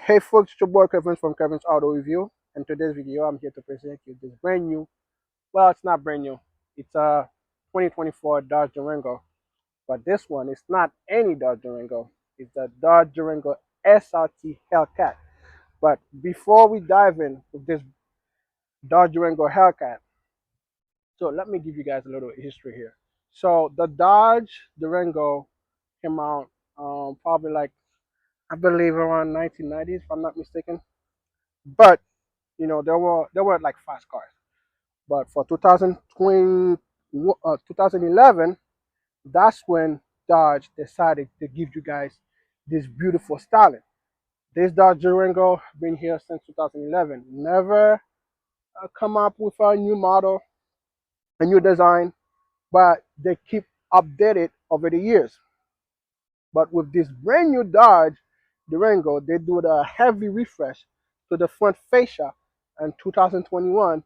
Hey folks, it's your boy Kevin from Kevin's Auto Review. In today's video, I'm here to present you this brand new, well, it's not brand new. It's a 2024 Dodge Durango. But this one is not any Dodge Durango. It's the Dodge Durango SRT Hellcat. But before we dive in with this Dodge Durango Hellcat, so let me give you guys a little history here. So the Dodge Durango came out probably like, I believe around 1990s, if I'm not mistaken. But there were like fast cars. But for 2020, 2011, that's when Dodge decided to give you guys this beautiful styling. This Dodge Durango been here since 2011. Never come up with a new model, a new design, but they keep updated over the years. But with this brand new Dodge Durango, they do the heavy refresh to the front fascia in 2021.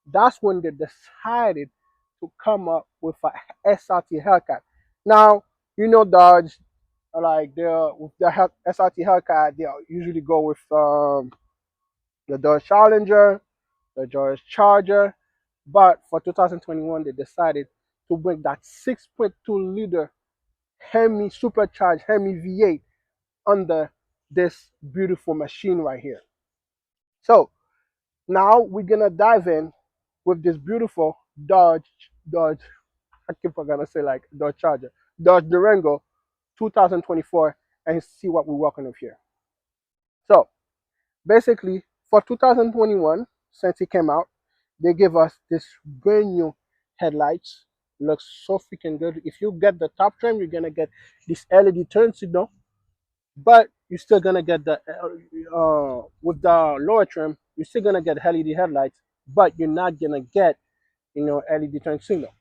That's when they decided to come up with a SRT Hellcat. Now, Dodge, like with the SRT Hellcat, they usually go with the Dodge Challenger, the Dodge Charger. But for 2021, they decided to bring that 6.2-liter Hemi supercharged Hemi V8 under this beautiful machine right here. So now we're gonna dive in with this beautiful Dodge. I keep gonna say like Dodge Charger, Dodge Durango, 2024, and see what we're working with here. So basically, for 2021, since it came out, they gave us this brand new headlights. Looks so freaking good. If you get the top trim, you're gonna get this LED turn signal, but you're still gonna get the with the lower trim, you're still gonna get LED headlights, but you're not gonna get LED turn signal.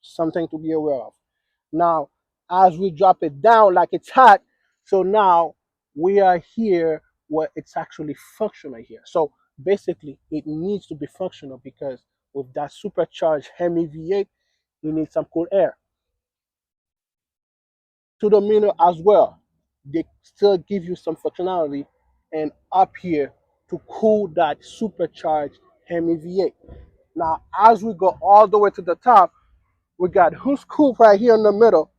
Something to be aware of. Now, as we drop it down like it's hot, so now we are here where it's actually functional here. So basically, it needs to be functional because with that supercharged Hemi V8, you need some cool air. To the middle as well, they still give you some functionality and up here to cool that supercharged Hemi V8. Now, as we go all the way to the top, we got hose coupe right here in the middle,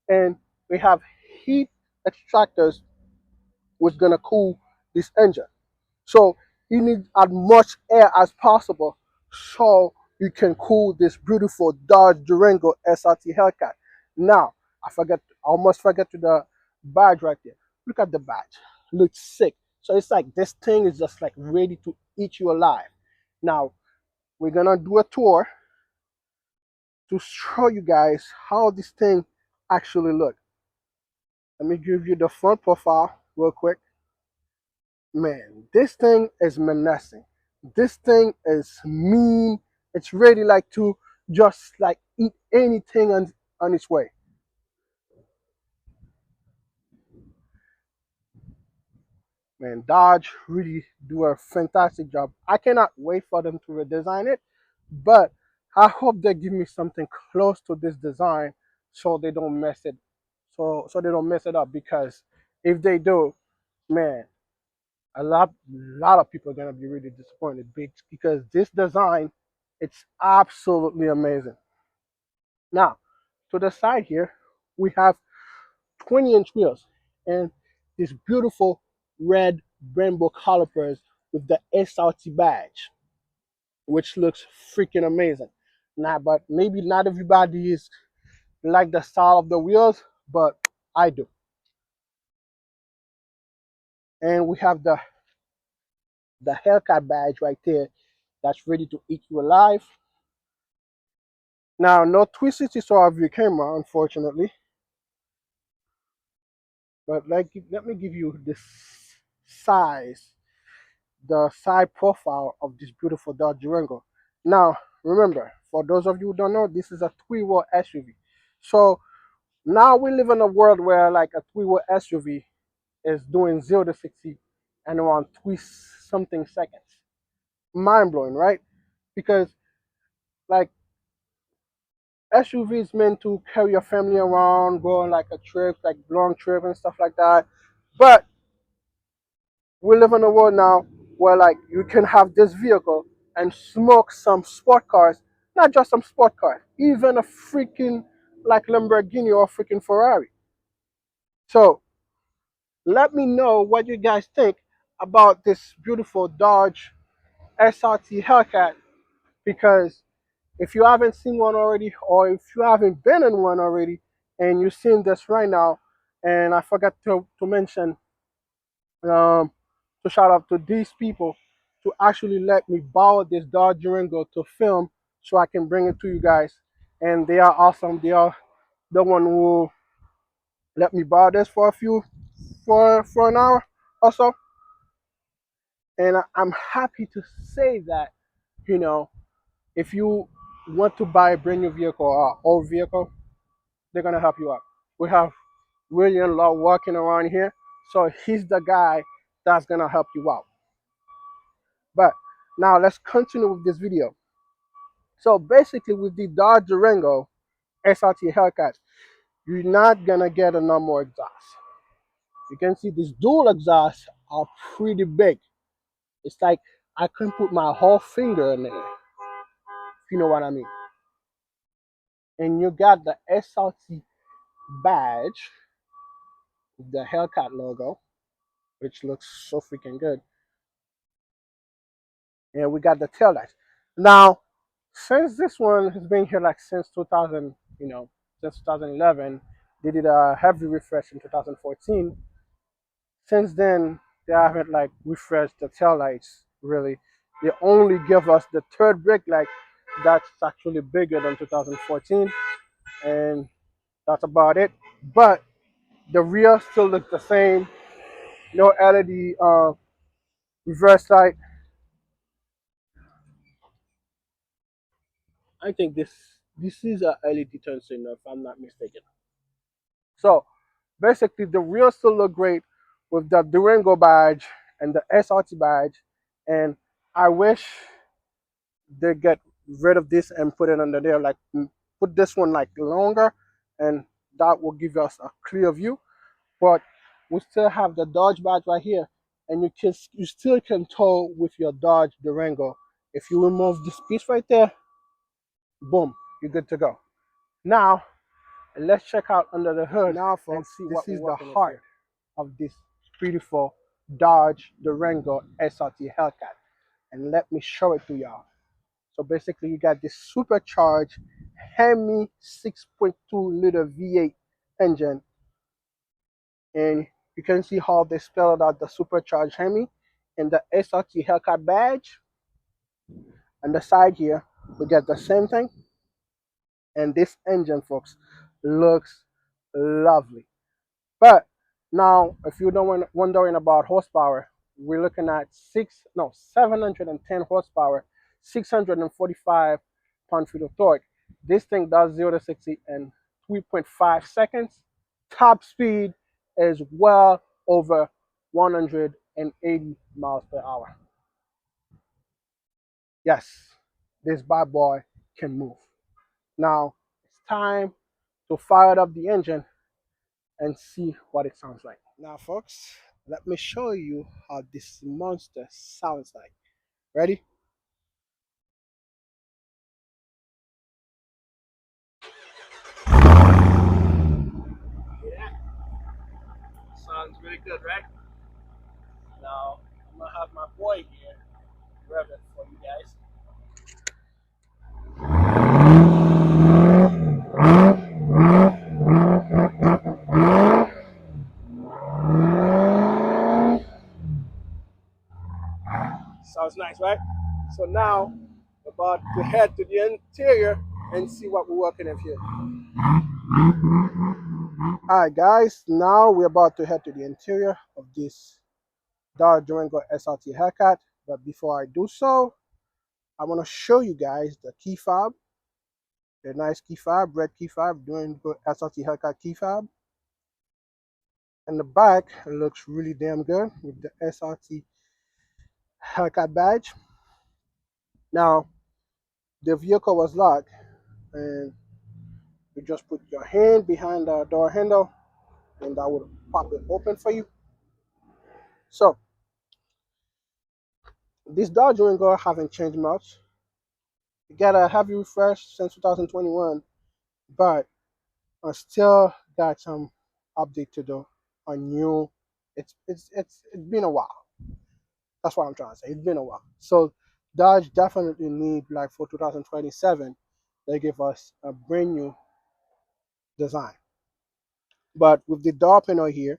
and we have heat extractors which is gonna cool this engine. So you need as much air as possible so you can cool this beautiful Dodge Durango SRT Hellcat. Now, I almost forget to the badge right there. Look at the badge. Looks sick. So it's like this thing is just like ready to eat you alive. Now, we're gonna do a tour to show you guys how this thing actually looks. Let me give you the front profile real quick. Man, this thing is menacing. This thing is mean. It's ready like to just like eat anything on its way. Man, Dodge really do a fantastic job. I cannot wait for them to redesign it, but I hope they give me something close to this design so they don't mess it so they don't mess it up, because if they do, man, a lot of people are gonna be really disappointed because this design, it's absolutely amazing. Now, to the side here, we have 20-inch wheels and this beautiful red rainbow calipers with the SRT badge, which looks freaking amazing. Now, but maybe not everybody is like the style of the wheels, but I do. And we have the Hellcat badge right there that's ready to eat you alive. Now, no 360 saw view camera, unfortunately, but let me give you this size, the side profile of this beautiful Dodge Durango. Now, remember, for those of you who don't know, this is a three-wheel SUV. So now we live in a world where like a three-wheel SUV is doing 0 to 60 in around 3 something seconds. Mind blowing, right? Because like SUV is meant to carry your family around, go on like a trip, like long trip and stuff like that. But We live in a world now where like you can have this vehicle and smoke some sport cars, not just some sport cars, even a freaking like Lamborghini or a freaking Ferrari. So let me know what you guys think about this beautiful Dodge SRT Hellcat, because if you haven't seen one already, or if you haven't been in one already and you're seeing this right now, and I forgot to mention, um, to shout out to these people to actually let me borrow this Dodge Durango to film so I can bring it to you guys. And they are awesome. They are the one who let me borrow this for a few for an hour or so. And I'm happy to say that, you know, if you want to buy a brand new vehicle or old vehicle, they're gonna help you out. We have William Law walking around here, so he's the guy that's gonna help you out. But now let's continue with this video. So basically, with the Dodge Durango SRT Hellcat, you're not gonna get a normal exhaust. You can see these dual exhausts are pretty big. It's like I can put my whole finger in there, if you know what I mean. And you got the SRT badge with the Hellcat logo, which looks so freaking good. And we got the tail lights. Now, since this one has been here like since 2000, since 2011, they did a heavy refresh in 2014. Since then, they haven't like refreshed the tail lights really. They only give us the third brake light that's actually bigger than 2014, and that's about it. But the rear still looks the same. No LED reverse light. I think this is a LED turn signal if I'm not mistaken. So basically, the rear still look great with the Durango badge and the SRT badge, and I wish they get rid of this and put it under there, like put this one like longer, and that will give us a clear view. But we still have the Dodge badge right here, and you still can tow with your Dodge Durango. If you remove this piece right there, boom, you're good to go. Now let's check out under the hood. Now, folks, and see what this is the heart of this beautiful Dodge Durango SRT Hellcat, and let me show it to y'all. So basically, you got this supercharged Hemi 6.2 liter V8 engine, and you can see how they spelled out the supercharged Hemi and the SRT Hellcat badge. On the side here, we get the same thing, and this engine, folks, looks lovely. But now, if you're wondering about horsepower, we're looking at 710 horsepower, 645 pound-feet of torque. This thing does 0 to 60 in 3.5 seconds. Top speed is well over 180 miles per hour. Yes, this bad boy can move. Now, it's time to fire up the engine and see what it sounds like. Now, folks, let me show you how this monster sounds like. Ready? Yeah, sounds really good, right? Now, I'm gonna have my boy here rev it for you guys. Sounds nice, right? So now, we're about to head to the interior and see what we're working with here. Alright guys, now we're about to head to the interior of this Dodge Durango SRT Hellcat. But before I do so, I want to show you guys the key fob, the nice key fob, red key fob, Durango SRT Hellcat key fob. And the back looks really damn good with the SRT Hellcat badge. Now, the vehicle was locked, and you just put your hand behind the door handle, and that would pop it open for you. So This Dodge Durango haven't changed much. You got a heavy refresh since 2021, but I still got some update to do on new. It's been a while. That's what I'm trying to say. It's been a while. So Dodge definitely need, like, for 2027, they give us a brand new design. But with the door panel here,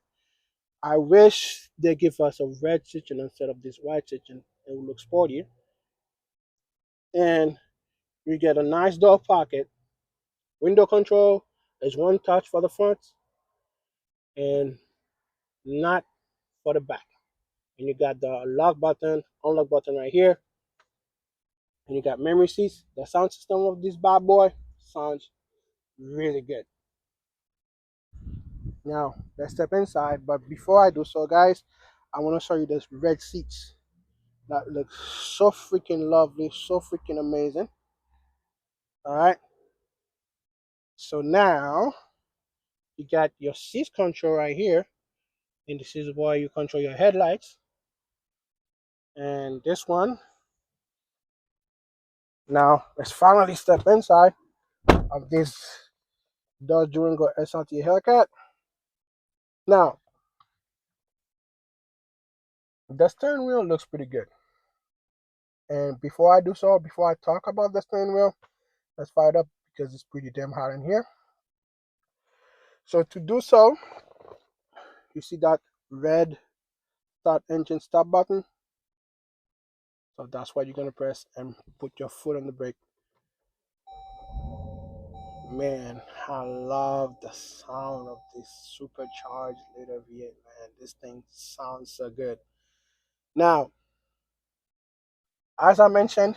I wish they give us a red stitching instead of this white stitching. It would look sporty. And you get a nice door pocket. Window control is one touch for the front and not for the back. And you got the lock button, unlock button right here. And you got memory seats. The sound system of this bad boy sounds really good. Now let's step inside. But before I do so, guys, I want to show you this red seats that looks so freaking lovely, so freaking amazing. All right. So now you got your seat control right here, and this is where you control your headlights. And this one. Now let's finally step inside of this Dodge Durango Srt Hellcat. Now the steering wheel looks pretty good. And before I do so, before I talk about the steering wheel, let's fire it up because it's pretty damn hot in here. So to do so, you see that red start engine stop button. So that's what you're gonna press and put your foot on the brake. Man, I love the sound of this supercharged little V8, man. This thing sounds so good. Now, as I mentioned,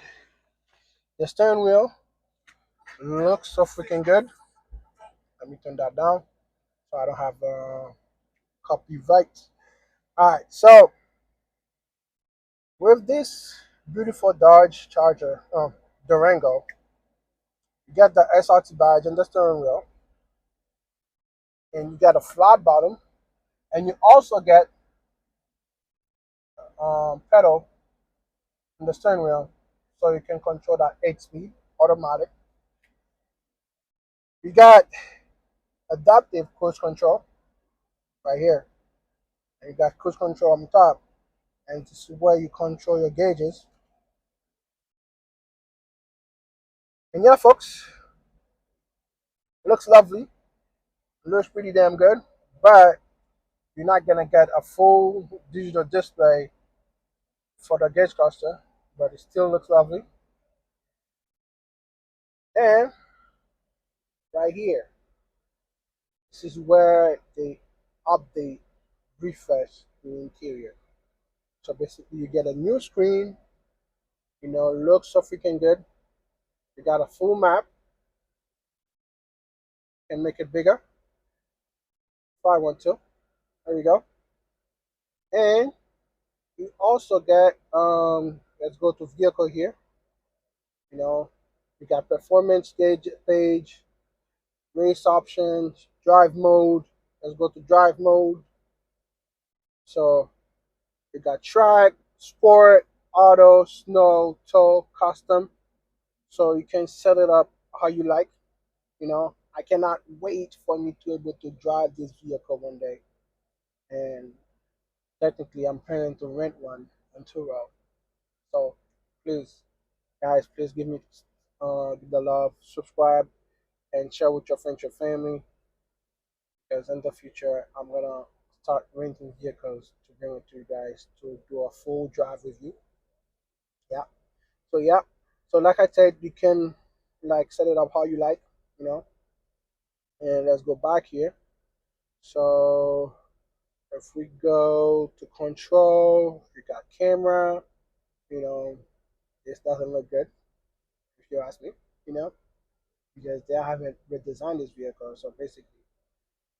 the steering wheel looks so freaking good. Let me turn that down so I don't have copyright. Alright, so with this beautiful Dodge Charger, Durango, you get the SRT badge on the steering wheel, and you get a flat bottom, and you also get pedal in the steering wheel, so you can control that 8-speed automatic. You got adaptive cruise control right here, and you got cruise control on top, and this is where you control your gauges. And yeah, folks, it looks lovely. It looks pretty damn good, but you're not gonna get a full digital display for the gauge cluster, but it still looks lovely. And right here, this is where they update, refresh the interior. So basically, you get a new screen. Looks so freaking good. You got a full map. And make it bigger if I want to. There you go. And you also get let's go to vehicle here. You know, you got performance gauge page, race options, drive mode. Let's go to drive mode. So you got track, sport, auto, snow, tow, custom. So you can set it up how you like. I cannot wait for me to be able to drive this vehicle one day. And technically, I'm planning to rent one on Turo. So please, guys, please give me the love, subscribe, and share with your friends, your family. Because in the future, I'm gonna start renting vehicles to bring it to you guys to do a full drive review. Yeah. So yeah. So like I said, you can like set it up how you like, you know. And let's go back here. So if we go to control, we got camera, you know, this doesn't look good if you ask me, you know, because they haven't redesigned this vehicle. So basically,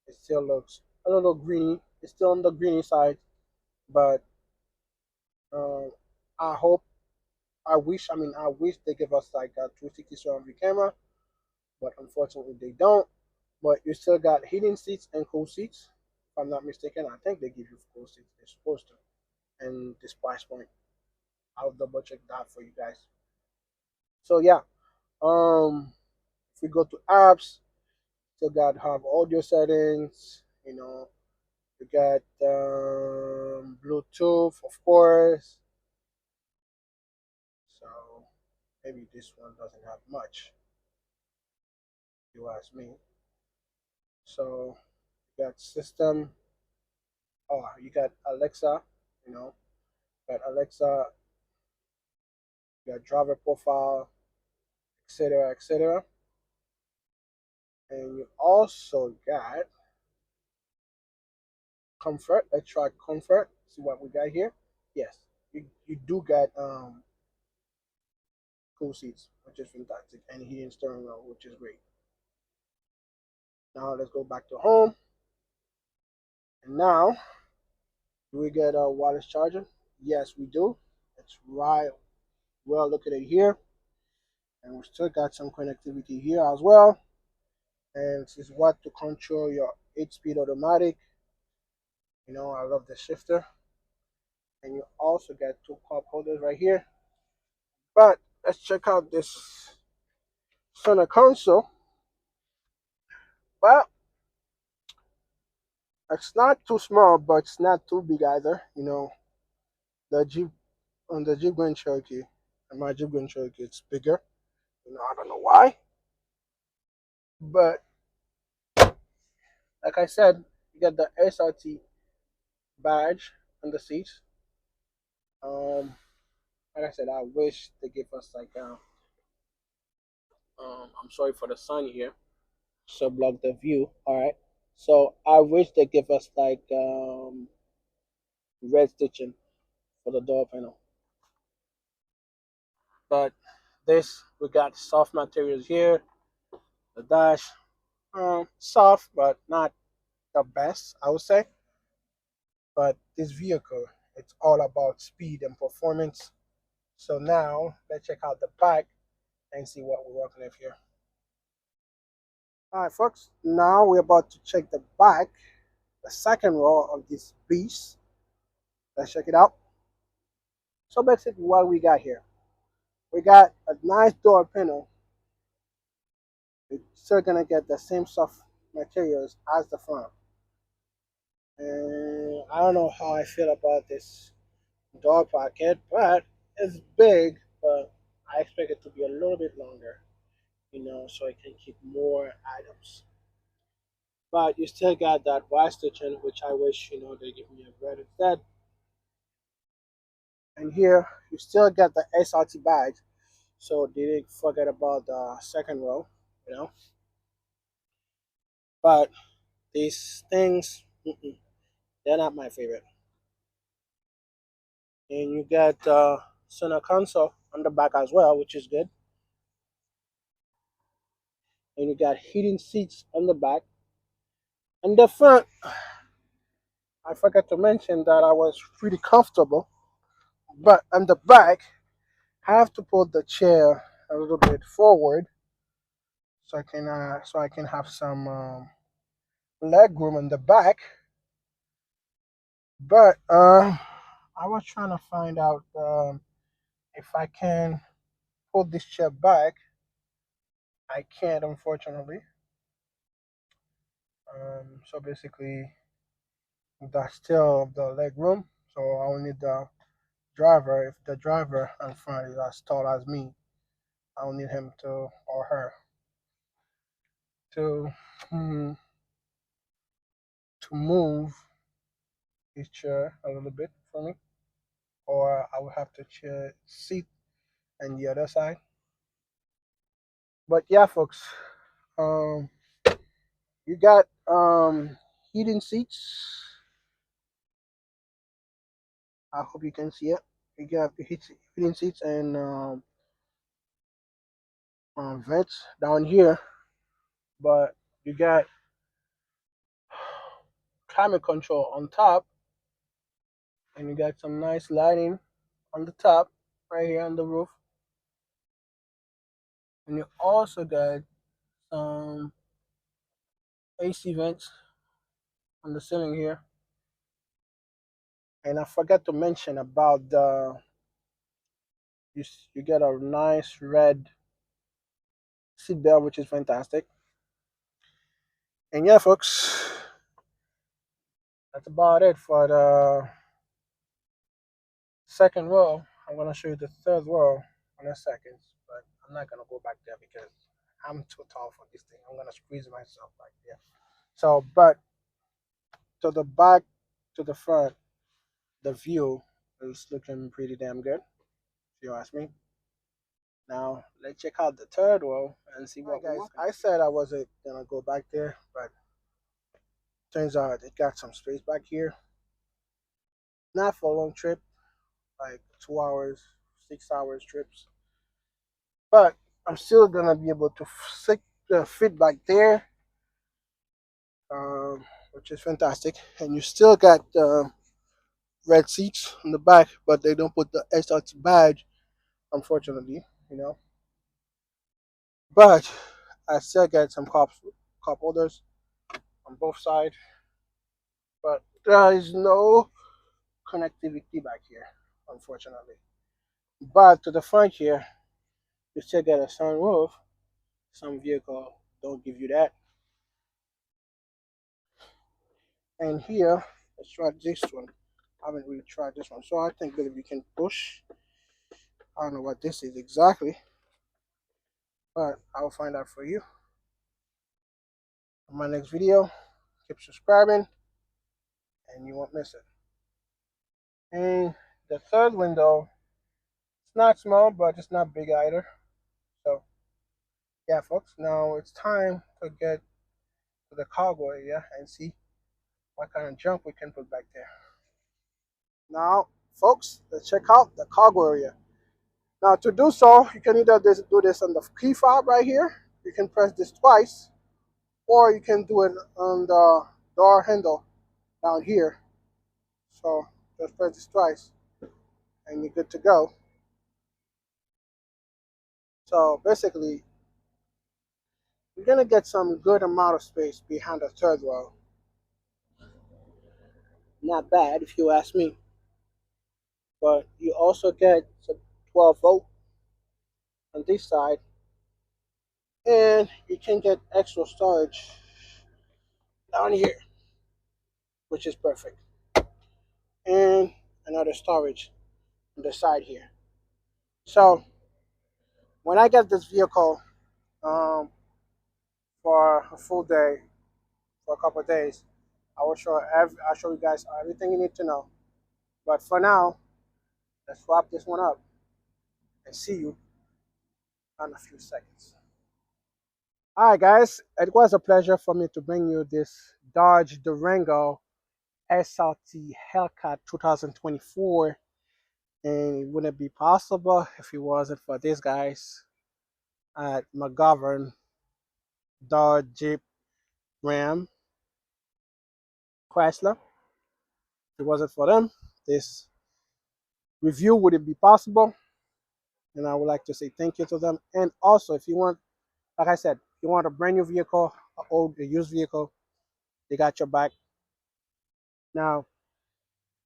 it still looks a little greeny. It's still on the greeny side, but um, I hope, I wish they give us like a 360 surround view camera, but unfortunately they don't. But you still got heating seats and cool seats. If I'm not mistaken, I think they give you cool seats. They're supposed to, and this price point. I'll double check that for you guys. So yeah, if we go to apps, still got have audio settings. We got Bluetooth, of course. So maybe this one doesn't have much, if you ask me. So you got system. Oh, you got Alexa. You know, got Alexa. You got driver profile, etc., etc. And you also got comfort. Let's try comfort. See what we got here. Yes, you do get cool seats, which is fantastic, and heating steering wheel, which is great. Now let's go back to home. And now, do we get a wireless charger? Yes, we do. It's right. Well, look at it here, and we still got some connectivity here as well. And this is what to control your 8-speed automatic. I love the shifter. And you also get two cup holders right here. But let's check out this center console. Well, it's not too small, but it's not too big either. The Jeep on the Jeep Grand Cherokee, and my Jeep Grand Cherokee, it's bigger. I don't know why, but like I said, you get the SRT badge on the seats. Like I said, I wish they give us like I'm sorry for the sun here, so block the view. All right, so I wish they give us like red stitching for the door panel, but this we got soft materials here. The dash, soft but not the best, I would say. But this vehicle, it's all about speed and performance. So now let's check out the back and see what we're working with here. All right, folks. Now we're about to check the back, the second row of this beast. Let's check it out. So basically, what we got here, we got a nice door panel. It's still gonna get the same soft materials as the front. And I don't know how I feel about this door pocket, but it's big. But I expect it to be a little bit longer, so I can keep more items. But you still got that wide stitching, which I wish, they give me a red instead. And here, you still get the SRT badge, so they didn't forget about the second row, you know. But these things, they're not my favorite. And you get center console on the back as well, which is good. And you got heating seats on the back. And the front, I forgot to mention that I was pretty comfortable. But on the back, I have to put the chair a little bit forward so I can have some leg room in the back. But I was trying to find out if I can pull this chair back. I can't, unfortunately. So basically, that's still the leg room. So I will need the driver. If the driver in front is as tall as me, I'll need him to or her to mm, to move his chair a little bit for me, or I will have to chair seat on the other side. But yeah, folks, um, you got heating seats. I hope you can see it. You got the heating seats and vents down here, but you got climate control on top, and you got some nice lighting on the top, right here on the roof, and you also got some AC vents on the ceiling here. And I forgot to mention about You get a nice red seat belt, which is fantastic. And yeah, folks, that's about it for the second row. I'm gonna show you the third row in a second, but I'm not gonna go back there because I'm too tall for this thing. I'm gonna squeeze myself back there. So, but to the back, to the front, the view is looking pretty damn good, if you ask me. Now, let's check out the third row and see what guys. I said I wasn't gonna go back there, but turns out it got some space back here. Not for a long trip, like 2 hours, 6 hours trips, but I'm still gonna be able to fit back there, um, which is fantastic. And you still got red seats in the back, but they don't put the SRT badge, unfortunately, you know. But I still get some cup holders on both sides, but there is no connectivity back here, unfortunately. But to the front here, you still get a sunroof. Some vehicle don't give you that. And here, let's try this one. I haven't really tried this one, so I think that we can push. I don't know what this is exactly, but I'll find out for you in my next video. Keep subscribing, and you won't miss it. And the third window, it's not small, but it's not big either. So yeah, folks, now it's time to get to the cargo area and see what kind of junk we can put back there. Now, folks, let's check out the cargo area. Now, to do so, you can either do this on the key fob right here. You can press this twice, or you can do it on the door handle down here. So just press this twice, and you're good to go. So basically, you're gonna get some good amount of space behind the third row. Not bad if you ask me. But you also get some 12-volt on this side, and you can get extra storage down here, which is perfect, and another storage on the side here. So when I get this vehicle um, for a full day, for a couple of days, I'll show you guys everything you need to know. But for now, let's wrap this one up and see you in a few seconds. All right, guys, it was a pleasure for me to bring you this Dodge Durango Srt Hellcat 2024, and it wouldn't be possible if it wasn't for these guys at McGovern Dodge Jeep Ram Chrysler. If it wasn't for them, this review wouldn't be possible, and I would like to say thank you to them. And also, if you want, like I said, if you want a brand new vehicle, an old, a used vehicle, they got your back. Now,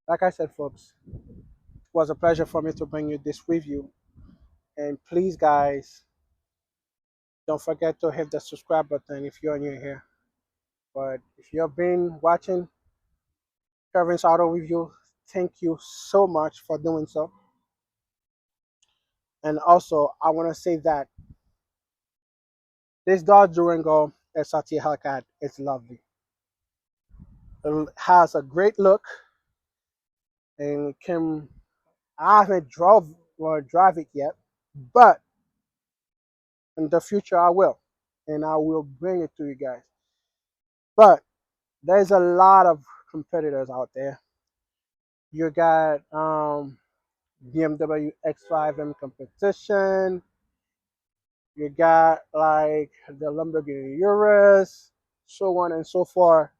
like I said, folks, it was a pleasure for me to bring you this review. And please, guys, don't forget to hit the subscribe button if you're new here. But if you've been watching Kevin's Auto Review, thank you so much for doing so. And also, I want to say that this Dodge Durango Srt Hellcat is lovely. It has a great look, and I haven't drive it yet, but in the future I will, and I will bring it to you guys. But there's a lot of competitors out there. You got BMW X5M competition. You got like the Lamborghini Urus, so on and so forth.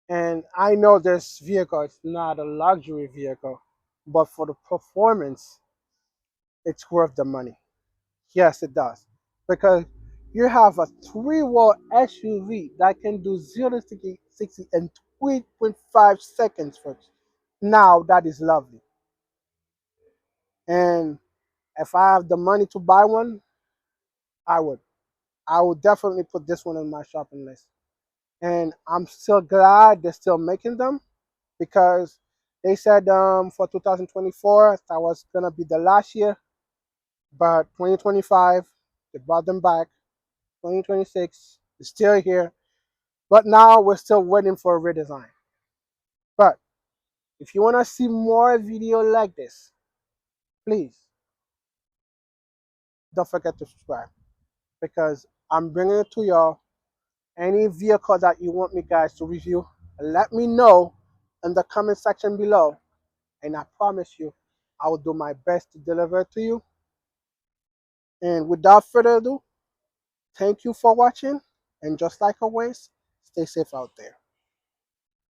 And I know this vehicle is not a luxury vehicle, but for the performance, it's worth the money. Yes, it does. Because you have a three-wheel SUV that can do 0 to 60 in 3.5 seconds, folks. Now, that is lovely. And if I have the money to buy one, I would. I would definitely put this one on my shopping list. And I'm still glad they're still making them because they said for 2024 that was gonna be the last year, but 2025 they brought them back. 2026 is still here, but now we're still waiting for a redesign. But if you wanna see more video like this, please don't forget to subscribe because I'm bringing it to y'all. Any vehicle that you want me guys to review, let me know in the comment section below, and I promise you I will do my best to deliver it to you. And without further ado, thank you for watching, and just like always, stay safe out there.